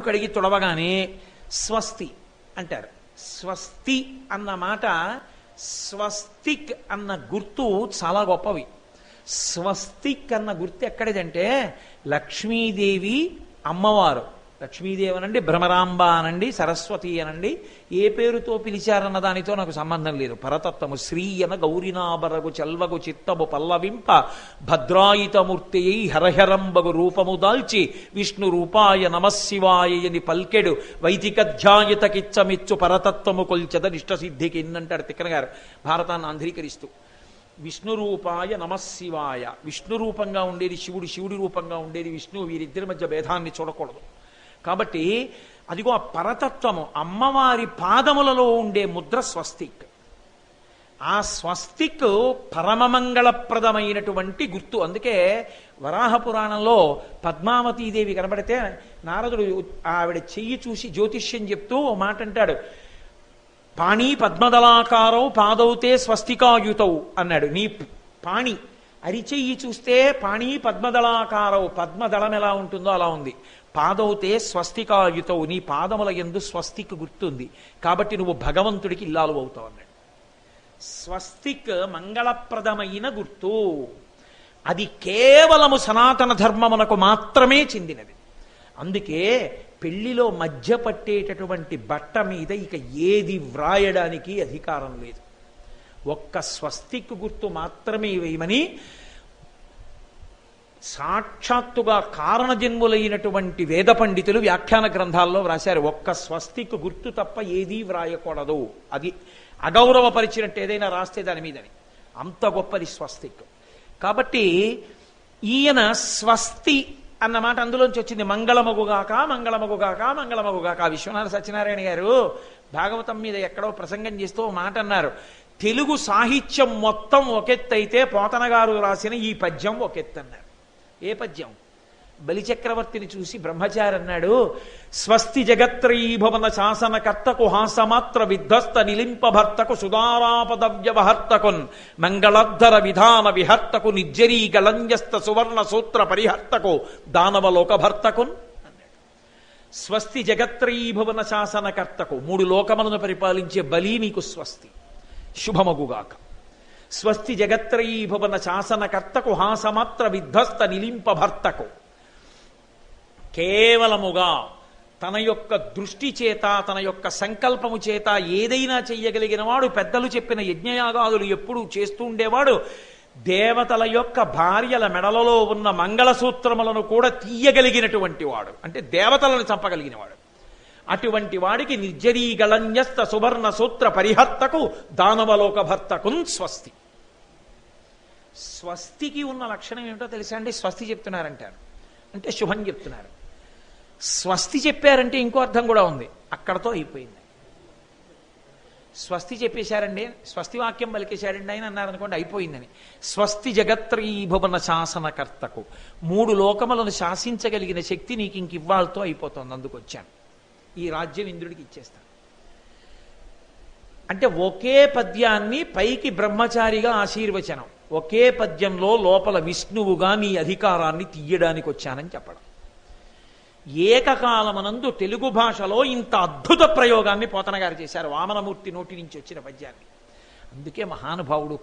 కడిగి తుడవగానే స్వస్తి అంటారు. స్వస్తి అన్న మాట, స్వస్తిక్ అన్న గుర్తు చాలా గొప్పవి. స్వస్తిక్ అన్న గుర్తు ఎక్కడిదంటే లక్ష్మీదేవి అమ్మవారు, లక్ష్మీదేవి అనండి, భ్రమరాంబ అనండి, సరస్వతి అనండి, ఏ పేరుతో పిలిచారన్న దానితో నాకు సంబంధం లేదు. పరతత్వము శ్రీయన గౌరినాబరగు చల్వగు చిత్తము పల్లవింప భద్రాయితమూర్తియై హరహరంబగు రూపము దాల్చి విష్ణు రూపాయ నమశివాయని పల్కెడు వైదికధ్యాయతకిచ్చమిచ్చు పరతత్వము కొల్చెద నిష్టసిద్ధికి అంటాడు తిక్కన గారు భారతాన్ని ఆంధ్రీకరిస్తూ. విష్ణు రూపాయ నమశివాయ, విష్ణు రూపంగా ఉండేది శివుడు, శివుడి రూపంగా ఉండేది విష్ణువు, వీరిద్దరి మధ్య భేదాన్ని చూడకూడదు. కాబట్టి అదిగో ఆ పరతత్వము అమ్మవారి పాదములలో ఉండే ముద్ర స్వస్తిక్. ఆ స్వస్తిక్ పరమమంగళప్రదమైనటువంటి గుర్తు. అందుకే వరాహ పురాణంలో పద్మావతీదేవి కనబడితే నారదుడు ఆవిడ చెయ్యి చూసి జ్యోతిష్యం చెప్తూ ఓ మాట అంటాడు, పాణి పద్మదళాకారవు పాదౌతే స్వస్తికాయుతవు అన్నాడు. నీ పాణి అరిచెయ్యి చూస్తే పాణి పద్మదళాకారవు, పద్మదళం ఎలా ఉంటుందో అలా ఉంది. పాదౌతే స్వస్తికాయుతవు, నీ పాదముల యందు స్వస్తిక్ గుర్తుంది, కాబట్టి నువ్వు భగవంతుడికి ఇల్లాలు అవుతావు అన్నాడు. స్వస్తిక్ మంగళప్రదమైన గుర్తు. అది కేవలము సనాతన ధర్మమునకు మాత్రమే చెందినది. అందుకే పెళ్లిలో మధ్య పట్టేటటువంటి బట్ట మీద ఇక ఏది వ్రాయడానికి అధికారం లేదు. ఒక్క స్వస్తిక్ గుర్తు మాత్రమే వేయమని సాక్షాత్తుగా కారణజన్ములైనటువంటి వేద పండితులు వ్యాఖ్యాన గ్రంథాల్లో వ్రాశారు. ఒక్క స్వస్తిక్ గుర్తు తప్ప ఏదీ వ్రాయకూడదు. అది అగౌరవపరిచినట్టు ఏదైనా రాస్తే దాని మీదని, అంత గొప్పది స్వస్తిక్. కాబట్టి ఈయన స్వస్తి అన్నమాట అందులోంచి వచ్చింది. మంగళమగుగాక మంగళమగుగాక మంగళమగుగాక. విశ్వనాథ సత్యనారాయణ గారు భాగవతం మీద ఎక్కడో ప్రసంగం చేస్తూ మాట అన్నారు, తెలుగు సాహిత్యం మొత్తం ఒకెత్తైతే పోతన గారు రాసిన ఈ పద్యం ఒకెత్తన్నారు. ఏ పద్యం? బలిచక్రవర్తిని చూసి బ్రహ్మచారి అన్నాడు, స్వస్తి జగత్రీభవన శాసనకర్తకు హాసమాత్ర విధ్వస్త నిలింపభర్తకు సుధారాపద వ్యవహర్తకున్ మంగళద్ధర విధాన విహర్తకు నిర్జరీ గళంజస్త సువర్ణ సూత్ర పరిహర్తకు దానవలోకభర్తకున్ అన్నాడు. స్వస్తి జగత్రీభవన శాసనకర్తకు, మూడు లోకములను పరిపాలించే బలి నీకు స్వస్తి, శుభమగుగాక. స్వస్తి జగత్రీభవన శాసనకర్తకు హాసమాత్ర విధ్వస్త నిలింపభర్తకు, కేవలముగా తన యొక్క దృష్టి చేత తన యొక్క సంకల్పము చేత ఏదైనా చెయ్యగలిగిన వాడు, పెద్దలు చెప్పిన యజ్ఞయాగాదులు ఎప్పుడూ చేస్తూ ఉండేవాడు, దేవతల యొక్క భార్యల మెడలలో ఉన్న మంగళసూత్రములను కూడా తీయగలిగినటువంటి వాడు, అంటే దేవతలను చంపగలిగిన వాడు. అటువంటి వాడికి నిర్జరీ గళన్యస్త సువర్ణ సూత్ర పరిహర్తకు దానవలోక భర్తకున్ స్వస్తి. స్వస్తికి ఉన్న లక్షణం ఏమిటో తెలుసా అండి? స్వస్తి చెప్తున్నారంటారు అంటే శుభం చెప్తున్నారు. స్వస్తి చెప్పారంటే ఇంకో అర్థం కూడా ఉంది, అక్కడతో అయిపోయింది. స్వస్తి చెప్పేశారండి, స్వస్తి వాక్యం పలికేశారండి ఆయన అన్నారనుకోండి, అయిపోయిందని. స్వస్తి జగత్రీభువన శాసనకర్తకు, మూడు లోకములను శాసించగలిగిన శక్తి నీకు ఇంక ఇవ్వాలతో అయిపోతుంది, అందుకు వచ్చాను, ఈ రాజ్యం ఇంద్రుడికి ఇచ్చేస్తాను అంటే ఒకే పద్యాన్ని పైకి బ్రహ్మచారిగా ఆశీర్వచనం, ఒకే పద్యంలో లోపల విష్ణువుగా నీ అధికారాన్ని తీయడానికి వచ్చానని చెప్పడం. ఏకకాలమనందు తెలుగు భాషలో ఇంత అద్భుత ప్రయోగాన్ని పోతన గారు చేశారు, వామనమూర్తి నోటి నుంచి వచ్చిన పద్యాన్ని. అందుకే మహానుభావుడు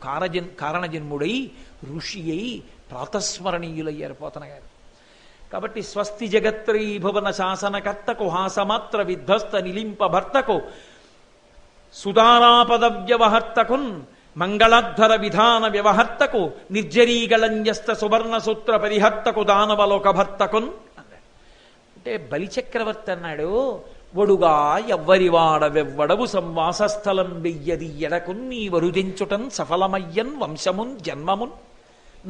కారణజన్ముడై ఋషి అయి ప్రాతస్మరణీయులయ్యారు పోతన గారు. కాబట్టి స్వస్తి జగత్రీభువన శాసనకర్తకు హాసమాత్ర విధ్వస్త నిలింప భర్తకు సుధారాపద వ్యవహర్తకున్ మంగళద్ధర విధాన వ్యవహర్తకు నిర్జరీగళంజస్త సువర్ణ సూత్ర పరిహర్తకు దానవలోక భర్తకున్ అన్నాడు. అంటే బలిచక్రవర్తి అన్నాడు, ఒడుగా ఎవ్వరివాడవెవ్వడవు సంవాసస్థలం వెయ్యది ఎడకున్ నీ వరుదించుటన్ సఫలమయ్యన్ వంశమున్ జన్మమున్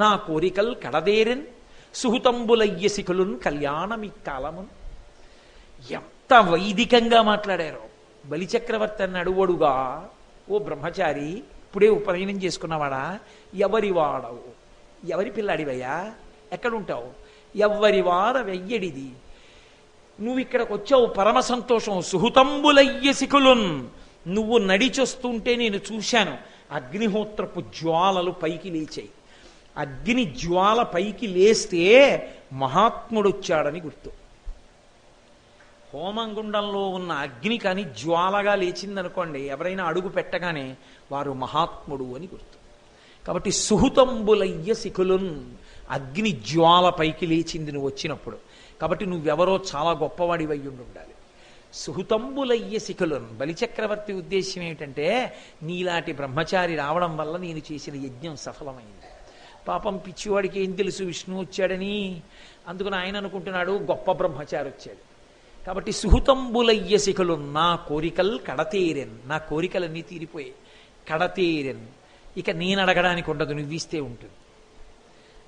నా కోరికల్ కడదేరెన్ సుహృతంబులయ్య శిఖులున్ కళ్యాణమి కాలమున్. ఎంత వైదికంగా మాట్లాడారో. బలిచక్రవర్తి అన్నాడు, ఒడుగా ఓ బ్రహ్మచారి, ఇప్పుడే ఉపనయనం చేసుకున్నవాడా, ఎవరి వాడవు, ఎవరి పిల్లాడివయ్యా, ఎక్కడుంటావు, ఎవ్వరి వార వెయ్యడిది, నువ్వు ఇక్కడికి వచ్చావు పరమ సంతోషం. సుహృతంబులయ్య శిఖులున్, నువ్వు నడిచొస్తుంటే నేను చూశాను, అగ్నిహోత్రపు జ్వాలలు పైకి లేచాయి. అగ్ని జ్వాల పైకి లేస్తే మహాత్ముడు వచ్చాడని గుర్తు. హోమంగుండంలో ఉన్న అగ్ని కానీ జ్వాలగా లేచిందనుకోండి, ఎవరైనా అడుగు పెట్టగానే వారు మహాత్ముడు అని గుర్తు. కాబట్టి సుహుతంబులయ్య శిఖులున్, అగ్ని జ్వాల పైకి లేచింది నువ్వు వచ్చినప్పుడు. కాబట్టి నువ్వెవరో చాలా గొప్పవాడివై ఉండాలి. సుహుతంబులయ్య శిఖులున్. బలిచక్రవర్తి ఉద్దేశ్యం ఏమిటంటే, నీలాంటి బ్రహ్మచారి రావడం వల్ల నేను చేసిన యజ్ఞం సఫలమైంది. పాపం పిచ్చివాడికి ఏం తెలుసు విష్ణు వచ్చాడని. అందుకని ఆయన అనుకుంటున్నాడు గొప్ప బ్రహ్మచారి వచ్చాడు. కాబట్టి సుహుతంబులయ్య శిఖులు, నా కోరికలు కడతేరెన్, నా కోరికలన్నీ తీరిపోయాయి. కడతేరెన్, ఇక నేను అడగడానికి ఉండదు, నువ్విస్తే ఉంటుంది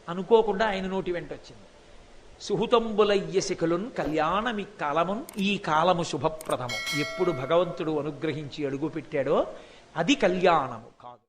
అనుకోకుండా ఆయన నోటి వెంట వచ్చింది. సుహుతంబులయ్య శిఖులున్ కళ్యాణమి కాలమున్, ఈ కాలము శుభప్రదము. ఎప్పుడు భగవంతుడు అనుగ్రహించి అడుగు పెట్టాడో అది కళ్యాణము కాదు.